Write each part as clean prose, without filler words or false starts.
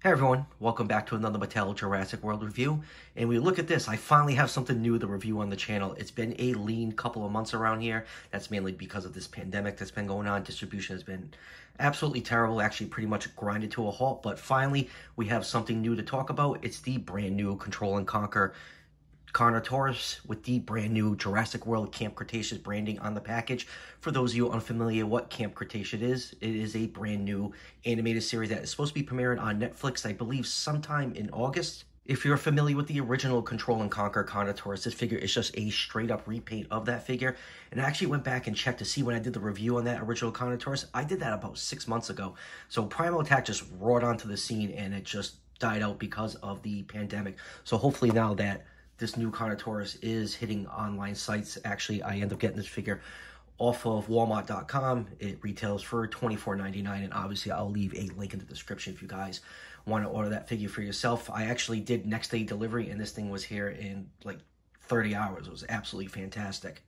Hey everyone, welcome back to another Mattel Jurassic World review. And we look at this, I finally have something new to review on the channel. It's been a lean couple of months around here. That's mainly because of this pandemic that's been going on. Distribution has been absolutely terrible, actually pretty much grinded to a halt. But finally, we have something new to talk about. It's the brand new Control and Conquer Carnotaurus with the brand new Jurassic World Camp Cretaceous branding on the package. For those of you unfamiliar what Camp Cretaceous is, it is a brand new animated series that is supposed to be premiering on Netflix, I believe, sometime in August. If you're familiar with the original Control and Conquer Carnotaurus, this figure is just a straight-up repaint of that figure. And I actually went back and checked to see when I did the review on that original Carnotaurus. I did that about 6 months ago. So Primal attack just roared onto the scene, and it just died out because of the pandemic. So hopefully now that this new Carnotaurus is hitting online sites. Actually, I end up getting this figure off of Walmart.com. It retails for $24.99, and obviously I'll leave a link in the description if you guys want to order that figure for yourself. I actually did next day delivery, and this thing was here in like 30 hours. It was absolutely fantastic.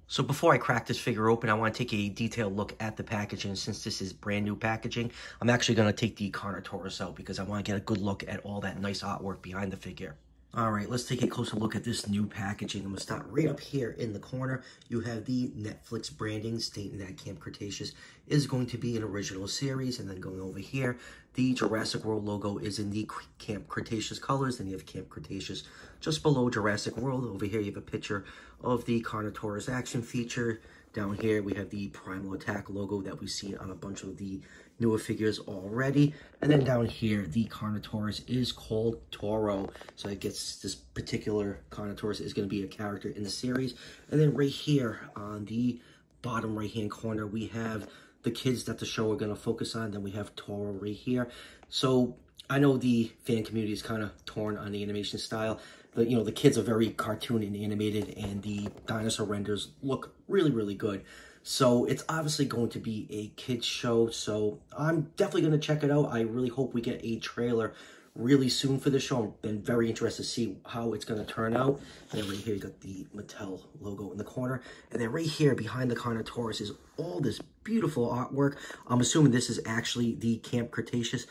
So before I crack this figure open, I want to take a detailed look at the packaging. Since this is brand new packaging, I'm actually going to take the Carnotaurus out because I want to get a good look at all that nice artwork behind the figure. All right, let's take a closer look at this new packaging. I'm going to start right up here in the corner. You have the Netflix branding stating that Camp Cretaceous is going to be an original series. And then going over here, the Jurassic World logo is in the Camp Cretaceous colors. Then you have Camp Cretaceous just below Jurassic World. Over here, you have a picture of the Carnotaurus action feature. Down here, we have the Primal Attack logo that we've seen on a bunch of the newer figures already. And then down here, the Carnotaurus is called Toro. So it gets this particular Carnotaurus is going to be a character in the series. And then right here on the bottom right-hand corner, we have the kids that the show are going to focus on. Then we have Toro right here. So I know the fan community is kind of torn on the animation style. But, the kids are very cartoon and animated, and the dinosaur renders look really, really good. So it's obviously going to be a kids show, so I'm definitely going to check it out. I really hope we get a trailer really soon for the show. I've been very interested to see how it's going to turn out. And then right here, you got the Mattel logo in the corner. And then right here behind the Carnotaurus is all this beautiful artwork. I'm assuming this is actually the Camp Cretaceous.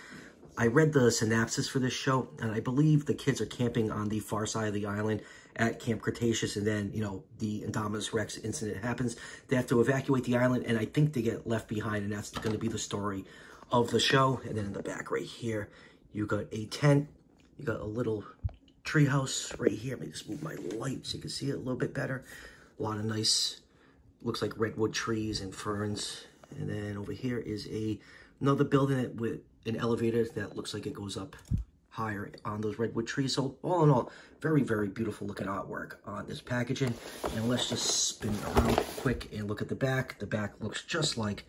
I read the synopsis for this show, and I believe the kids are camping on the far side of the island at Camp Cretaceous, and then, the Indominus Rex incident happens. They have to evacuate the island, and I think they get left behind, and that's going to be the story of the show. And then in the back right here, you got a tent. You got a little treehouse right here. Let me just move my light so you can see it a little bit better. A lot of nice, looks like redwood trees and ferns. And then over here is another building with an elevator that looks like it goes up higher on those redwood trees. So all in all, very, very beautiful looking artwork on this packaging. And let's just spin it around quick and look at the back. The back looks just like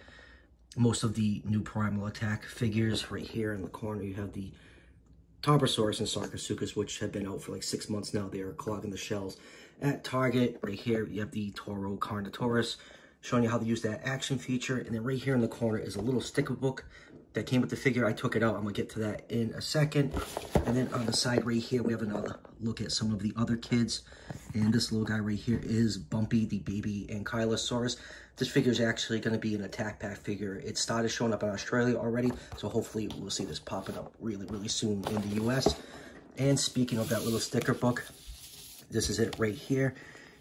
most of the new Primal Attack figures. Right here in the corner, you have the Carnotaurus and Sarcosuchus, which have been out for like 6 months now. They are clogging the shelves at Target. Right here, you have the Toro Carnotaurus, showing you how to use that action feature. And then right here in the corner is a little sticker book that came with the figure. I took it out. I'm going to get to that in a second. And then on the side right here, we have another look at some of the other kids. And this little guy right here is Bumpy, the baby Ankylosaurus. This figure is actually going to be an attack pack figure. It started showing up in Australia already, so hopefully we'll see this popping up really, really soon in the US. And speaking of that little sticker book, this is it right here.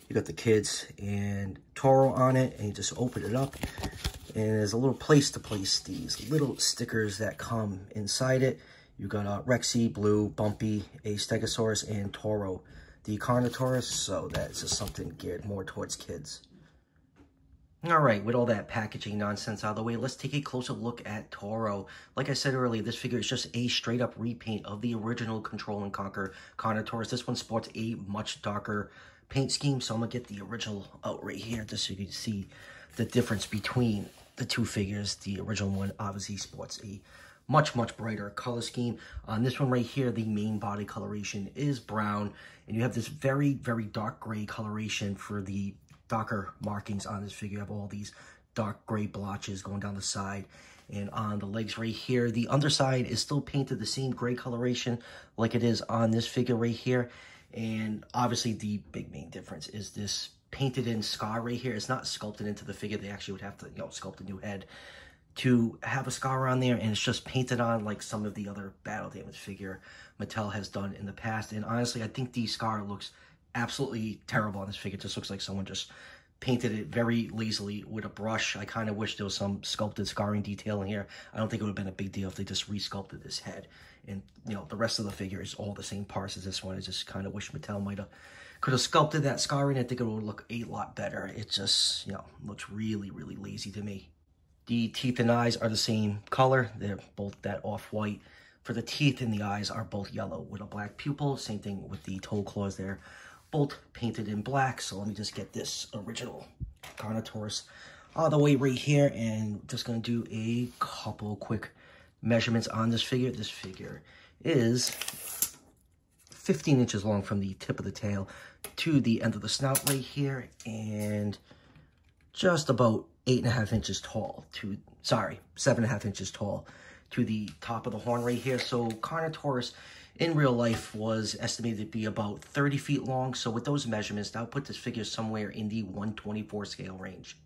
You got the kids and Toro on it, and you just open it up. And there's a little place to place these little stickers that come inside it. You got Rexy, Blue, Bumpy, a Stegosaurus, and Toro, the Carnotaurus. So that's just something geared more towards kids. All right, with all that packaging nonsense out of the way, let's take a closer look at Toro. Like I said earlier, this figure is just a straight-up repaint of the original Control and Conquer Carnotaurus. This one sports a much darker paint scheme, so I'm going to get the original out right here just so you can see the difference between the two figures. The original one obviously sports a much, much brighter color scheme. On this one right here, the main body coloration is brown, and you have this very, very dark gray coloration for the darker markings on this figure. You have all these dark gray blotches going down the side. And on the legs right here, the underside is still painted the same gray coloration like it is on this figure right here. And obviously the big main difference is this painted in scar right here. It's not sculpted into the figure. They actually would have to, sculpt a new head to have a scar on there, and it's just painted on like some of the other battle damage figure Mattel has done in the past. And honestly, I think the scar looks absolutely terrible on this figure. It just looks like someone just painted it very lazily with a brush. I kind of wish there was some sculpted scarring detail in here. I don't think it would have been a big deal if they just resculpted this head. And, you know, the rest of the figure is all the same parts as this one. I just kind of wish Mattel could have sculpted that scarring. I think it would look a lot better. It just, you know, looks really, really lazy to me. The teeth and eyes are the same color. They're both that off-white. For the teeth and the eyes are both yellow with a black pupil. Same thing with the toe claws there. Both painted in black. So let me just get this original Carnotaurus all the way right here. And just going to do a couple quick measurements on this figure. This figure is 15 inches long from the tip of the tail to the end of the snout right here. And just about 8.5 inches tall to, 7.5 inches tall to the top of the horn right here. So Carnotaurus in real life was estimated to be about 30 feet long. So with those measurements, that would put this figure somewhere in the 1/24 scale range.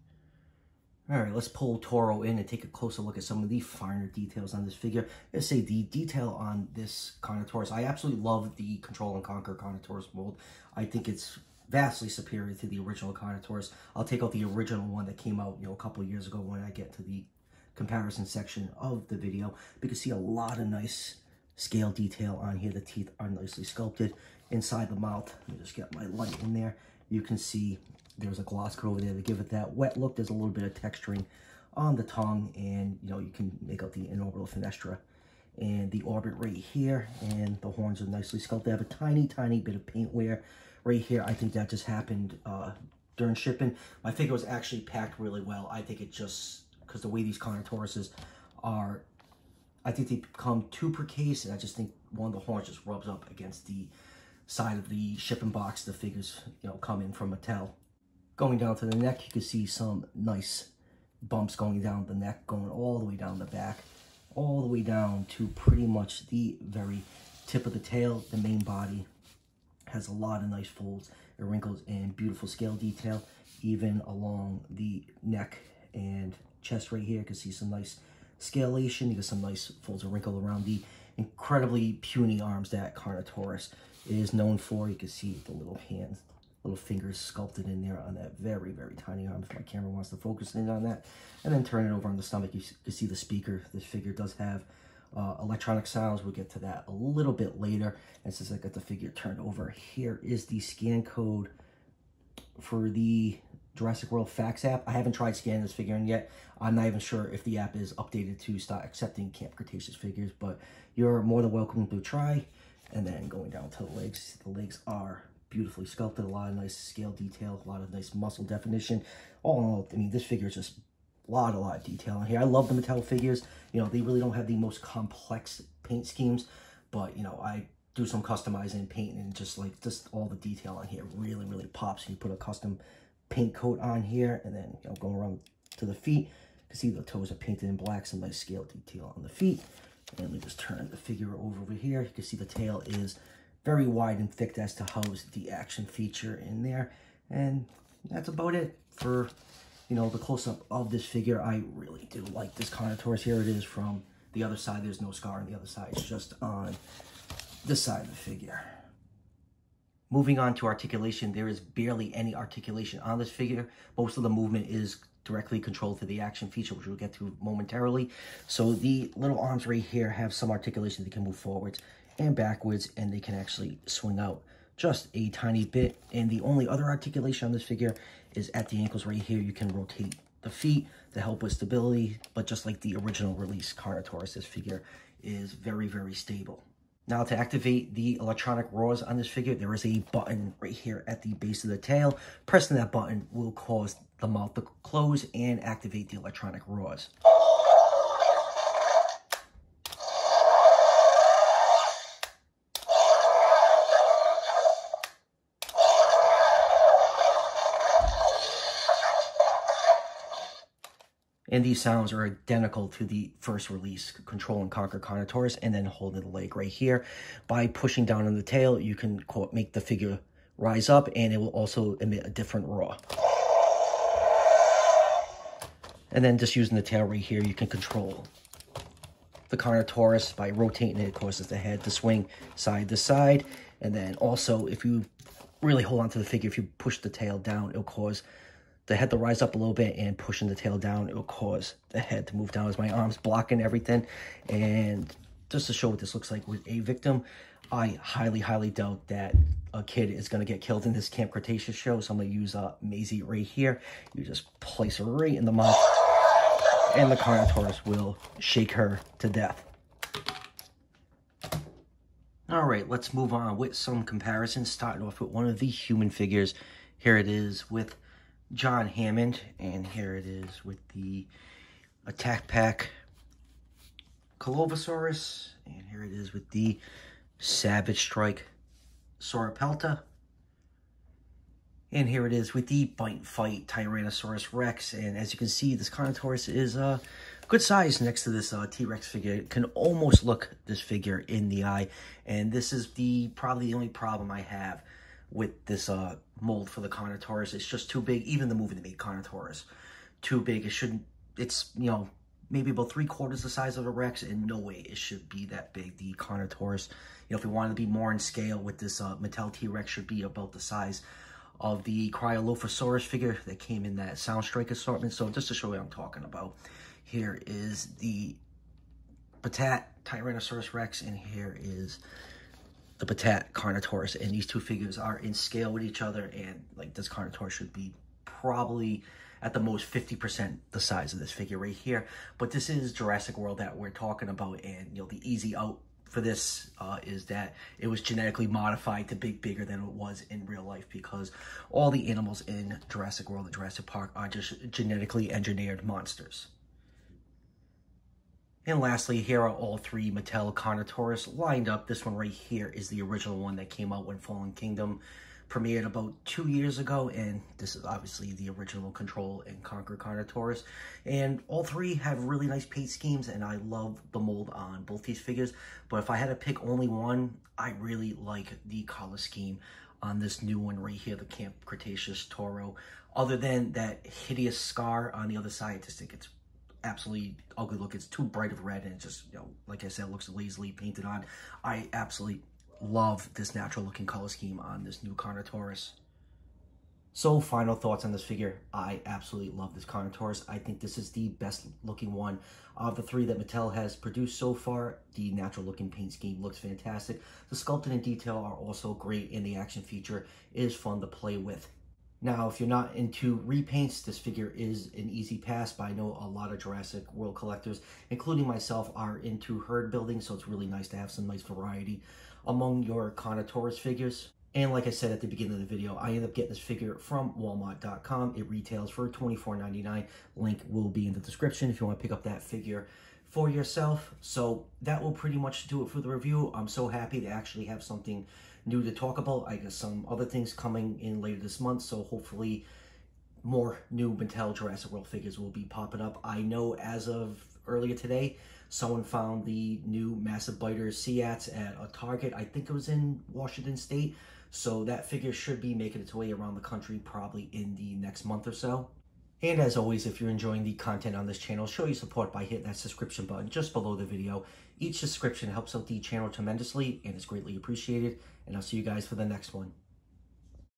All right, let's pull Toro in and take a closer look at some of the finer details on this figure. Let's say the detail on this Carnotaurus. I absolutely love the Control and Conquer Carnotaurus mold. I think it's vastly superior to the original Carnotaurus. I'll take out the original one that came out, you know, a couple years ago when I get to the comparison section of the video. You can see a lot of nice scale detail on here. The teeth are nicely sculpted inside the mouth. Let me just get my light in there. You can see there's a gloss coat over there to give it that wet look. There's a little bit of texturing on the tongue, and you know, you can make out the inorbital fenestra and the orbit right here, and the horns are nicely sculpted. They have a tiny bit of paint wear right here. I think that just happened during shipping. My figure was actually packed really well. I think it just, because the way these Carnotauruses are, I think they come 2 per case, and I just think one of the horns just rubs up against the side of the shipping box the figures, you know, come in from Mattel. Going down to the neck, you can see some nice bumps going down the neck, going all the way down the back, all the way down to pretty much the very tip of the tail. The main body has a lot of nice folds and wrinkles and beautiful scale detail, even along the neck and chest right here. You can see some nice scalation. You get some nice folds and wrinkle around the incredibly puny arms that Carnotaurus is known for. You can see the little hands, little fingers sculpted in there on that very tiny arm, if my camera wants to focus in on that. And then turn it over on the stomach, you can see the speaker. This figure does have electronic sounds. We'll get to that a little bit later. And since I got the figure turned over, here is the scan code for the Jurassic World Facts app. I haven't tried scanning this figure in yet. I'm not even sure if the app is updated to start accepting Camp Cretaceous figures, but you're more than welcome to try. And then going down to the legs are beautifully sculpted, a lot of nice scale detail, a lot of nice muscle definition. All in all, I mean, this figure is just a lot of detail in here. I love the Mattel figures. You know, they really don't have the most complex paint schemes, but, you know, I do some customizing, painting, and just all the detail on here really pops. You put a custom paint coat on here, and then, you know, going around to the feet, you can see the toes are painted in black, some nice scale detail on the feet. And let me just turn the figure over here. You can see the tail is very wide and thick as to house the action feature in there. And that's about it for, you know, the close-up of this figure. I really do like this Carnotaurus. Here it is from the other side. There's no scar on the other side. It's just on this side of the figure. Moving on to articulation, there is barely any articulation on this figure. Most of the movement is directly controlled to the action feature, which we'll get to momentarily. So the little arms right here have some articulation. They can move forwards and backwards, and they can actually swing out just a tiny bit. And the only other articulation on this figure is at the ankles right here. You can rotate the feet to help with stability, but just like the original release Carnotaurus, this figure is very stable. Now, to activate the electronic roars on this figure, there is a button right here at the base of the tail. Pressing that button will cause the mouth to close and activate the electronic roars. And these sounds are identical to the first release, Control and Conquer Carnotaurus, and then holding the leg right here. By pushing down on the tail, you can, quote, make the figure rise up, and it will also emit a different roar. And then just using the tail right here, you can control the Carnotaurus by rotating it. It causes the head to swing side to side. And then also, if you really hold on to the figure, if you push the tail down, it'll cause the head to rise up a little bit, and pushing the tail down, it'll cause the head to move down as my arm's blocking everything. And just to show what this looks like with a victim, I highly doubt that a kid is going to get killed in this Camp Cretaceous show. So I'm going to use Maisie right here. You just place her right in the mouth, and the Carnotaurus will shake her to death. All right, let's move on with some comparisons, starting off with one of the human figures. Here it is with John Hammond, and here it is with the Attack Pack Colovosaurus, and here it is with the Savage Strike Sauropelta, and here it is with the Bite and Fight Tyrannosaurus Rex. And as you can see, this Carnotaurus is good size next to this T-Rex figure. It can almost look this figure in the eye, and this is probably the only problem I have with this mold for the Carnotaurus. It's just too big. Even the movie that made Carnotaurus, too big. It shouldn't, it's, you know, maybe about 3/4 the size of a Rex, and no way it should be that big. The Carnotaurus, you know, if we wanted to be more in scale with this Mattel T-Rex, should be about the size of the Cryolophosaurus figure that came in that Soundstrike assortment. So just to show you what I'm talking about, here is the Batat Tyrannosaurus Rex, and here is the Batat Carnotaurus, and these two figures are in scale with each other, and like this Carnotaurus should be probably at the most 50% the size of this figure right here. But this is Jurassic World that we're talking about, and you know, the easy out for this is that it was genetically modified to be bigger than it was in real life, because all the animals in Jurassic World and Jurassic Park are just genetically engineered monsters. And lastly, here are all three Mattel Carnotaurus lined up. This one right here is the original one that came out when Fallen Kingdom premiered about 2 years ago, and this is obviously the original Control and Conquer Carnotaurus. And all three have really nice paint schemes, and I love the mold on both these figures. But if I had to pick only one, I really like the color scheme on this new one right here, the Camp Cretaceous Toro. Other than that hideous scar on the other side, I just think it's absolutely ugly look. It's too bright of red, and it just, you know, like I said, it looks lazily painted on. I absolutely love this natural looking color scheme on this new Carnotaurus. So final thoughts on this figure. I absolutely love this Carnotaurus. I think this is the best looking one of the three that Mattel has produced so far. The natural looking paint scheme looks fantastic. The sculpting and detail are also great, and the action feature is fun to play with. Now, if you're not into repaints, this figure is an easy pass, but I know a lot of Jurassic World collectors, including myself, are into herd building, so it's really nice to have some nice variety among your Carnotaurus figures. And like I said at the beginning of the video, I ended up getting this figure from Walmart.com. It retails for $24.99. Link will be in the description if you want to pick up that figure for yourself. So that will pretty much do it for the review. I'm so happy to actually have something new to talk about. I guess some other things coming in later this month, so hopefully more new Mattel Jurassic World figures will be popping up. I know as of earlier today, someone found the new Massive Biters Seats at a Target. I think it was in Washington State. So that figure should be making its way around the country probably in the next month or so. And as always, if you're enjoying the content on this channel, show your support by hitting that subscription button just below the video. Each subscription helps out the channel tremendously and is greatly appreciated. And I'll see you guys for the next one.